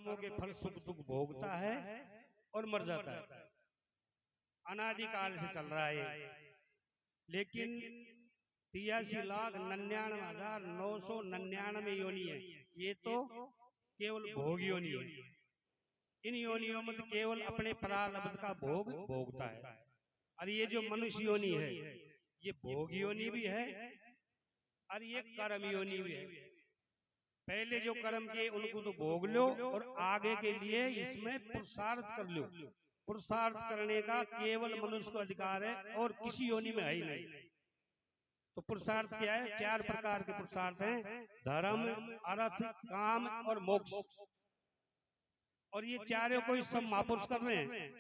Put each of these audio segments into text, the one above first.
कर्मों के फल सुख दुख भोगता है और मर जाता है। अनादिकाल से चल रहा है। लेकिन 83,99,999 योनि है, ये तो केवल भोग योनि है। इन योनियों में तो केवल अपने प्रारब्ध का भोग भोगता है। और ये जो मनुष्य योनि है, ये भोग योनि भी है और ये कर्म योनि भी है। पहले जो कर्म किए उनको तो भोग लो और आगे के लिए इसमें पुरुषार्थ कर लो। पुरुषार्थ करने का केवल मनुष्य को अधिकार है और किसी योनि में है ही नहीं। तो पुरुषार्थ क्या है? 4 प्रकार के पुरुषार्थ हैं: धर्म, अर्थ, काम और मोक्ष। और ये चारों को सब महापुरुष कर रहे हैं।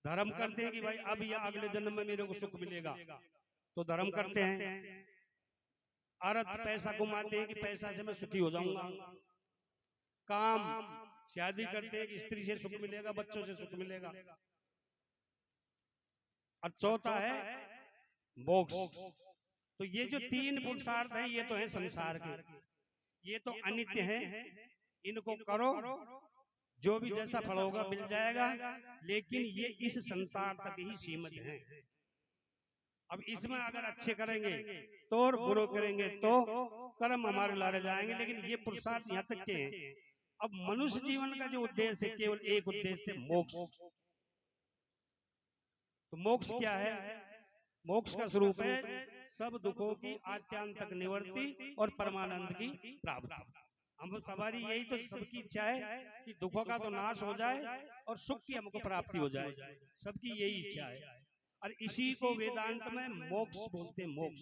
धर्म करते हैं कि भाई अब या अगले जन्म में मेरे को सुख मिलेगा, तो धर्म करते हैं। अर्थ पैसा कमाते हैं कि पैसा से मैं सुखी हो जाऊंगा। काम शादी करते हैं कि स्त्री से सुख मिलेगा, बच्चों से सुख मिलेगा। और चौथा है मोक्ष। तो ये जो 3 पुरुषार्थ हैं, ये तो है संसार के, ये तो अनित्य है। इनको करो, जो भी जैसा फल होगा मिल जाएगा। लेकिन ये इस संसार तक ही सीमित है। अब इसमें अगर अच्छे करेंगे तो और बुरे करेंगे तो कर्म हमारे लारे जाएंगे। लेकिन ये पुरुषार्थ यहाँ तक के हैं। अब मनुष्य जीवन का जो उद्देश्य है, केवल एक उद्देश्य है, मोक्ष। तो मोक्ष क्या है? मोक्ष का स्वरूप है सब दुखों की आत्यांतक निवृत्ति और परमानंद की प्राप्ति। हम सवारी यही तो सबकी इच्छा है कि दुखों का तो नाश हो जाए और सुख की हमको प्राप्ति हो जाए। सबकी यही इच्छा है। और इसी को वेदांत में मोक्ष बोलते हैं, मोक्ष।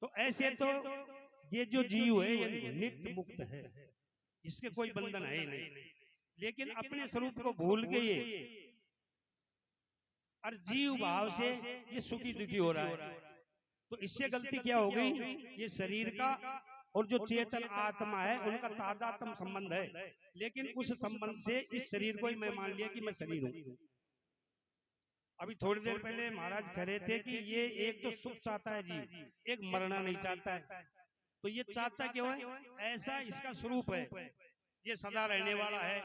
तो ऐसे तो ये जो जीव है ये नित्य मुक्त है, इसके कोई बंधन है ही नहीं। लेकिन अपने स्वरूप को भूल के ये और जीव भाव से ये सुखी दुखी हो रहा है। तो इससे गलती क्या हो गई? ये शरीर का और जो चेतन आत्मा है उनका तादात्म्य संबंध है। लेकिन उस संबंध से इस शरीर को ही मैं मान लिया कि मैं शरीर हूं। अभी थोड़ी देर पहले महाराज कह रहे थे कि ये एक तो सुख चाहता है जीव, एक मरना नहीं चाहता है। तो ये चाहता क्यों है? ऐसा इसका स्वरूप है। ये सदा रहने वाला है,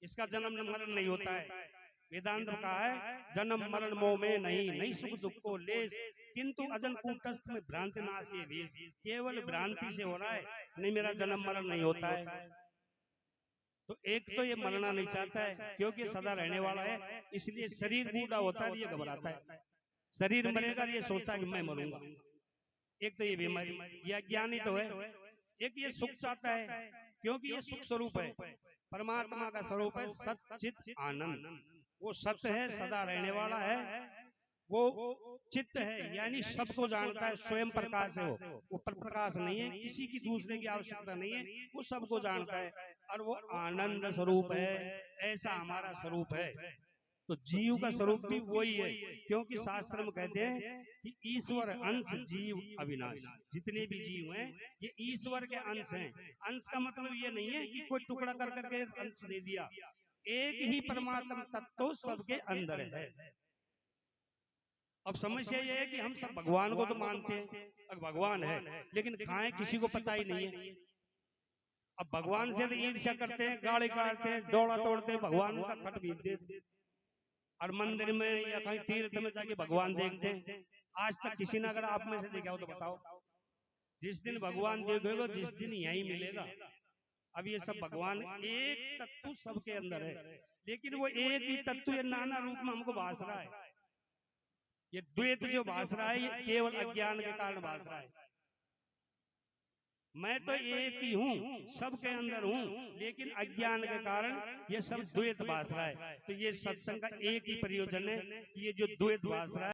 इसका जन्म मरण नहीं होता है। वेदांत में कहा है जन्म मरण मोह में नहीं सुख दुख को लेस, किंतु अजन कूटस्थ में भ्रांति नाश ये वेश। केवल भ्रांति से हो रहा है, नहीं मेरा जन्म मरण नहीं होता है। तो एक तो ये मरना नहीं चाहता है क्योंकि सदा रहने वाला है, इसलिए शरीर बूढ़ा होता है, ये घबराता है। शरीर मरेगा, ये सोचता है कि मैं मरूंगा। एक तो ये बीमारी, ये अज्ञानी तो है। एक ये सुख चाहता है क्योंकि ये सुख स्वरूप है, परमात्मा का स्वरूप है सच्चित आनंद। वो सत्य है, सदा रहने वाला है। वो चित्त है, यानी सबको जानता है, स्वयं प्रकाश है। वो प्रकाश नहीं है, किसी की दूसरे की आवश्यकता नहीं है, वो सबको जानता है और वो आनंद स्वरूप है। ऐसा हमारा स्वरूप है। तो जीव का स्वरूप भी वही है, क्योंकि शास्त्र में कहते हैं कि ईश्वर अंश जीव अविनाशी। जितने भी जीव हैं ये ईश्वर के अंश हैं। अंश का मतलब ये नहीं है कि कोई टुकड़ा कर करके अंश दे दिया। एक ही परमात्मा तत्व सबके अंदर है। अब समस्या ये है कि हम सब भगवान को तो मानते हैं, अब भगवान है, लेकिन खाएं किसी को पता ही नहीं है। अब भगवान से तो ईर्ष्या करते हैं, गाड़ी काटते हैं, डोला तोड़ते हैं, भगवान का खट बीत देते, और मंदिर में या कहीं तीर्थ में जाके भगवान देखते हैं। आज तक किसी ने अगर आप में से देखा हो तो बताओ। जिस दिन भगवान देखोगे जिस दिन यही मिलेगा। अब ये सब भगवान एक तत्व सबके अंदर है, लेकिन वो एक ही तत्व ये नाना रूप में हमको भास रहा है। ये द्वैत जो भास रहा है ये केवल अज्ञान के कारण भास रहा है। मैं तो एक ही हूँ, सबके अंदर हूँ, लेकिन अज्ञान के कारण ये सब द्वैत भास रहा है। तो ये सत्संग का एक ही प्रयोजन है कि ये जो द्वैत भास रहा है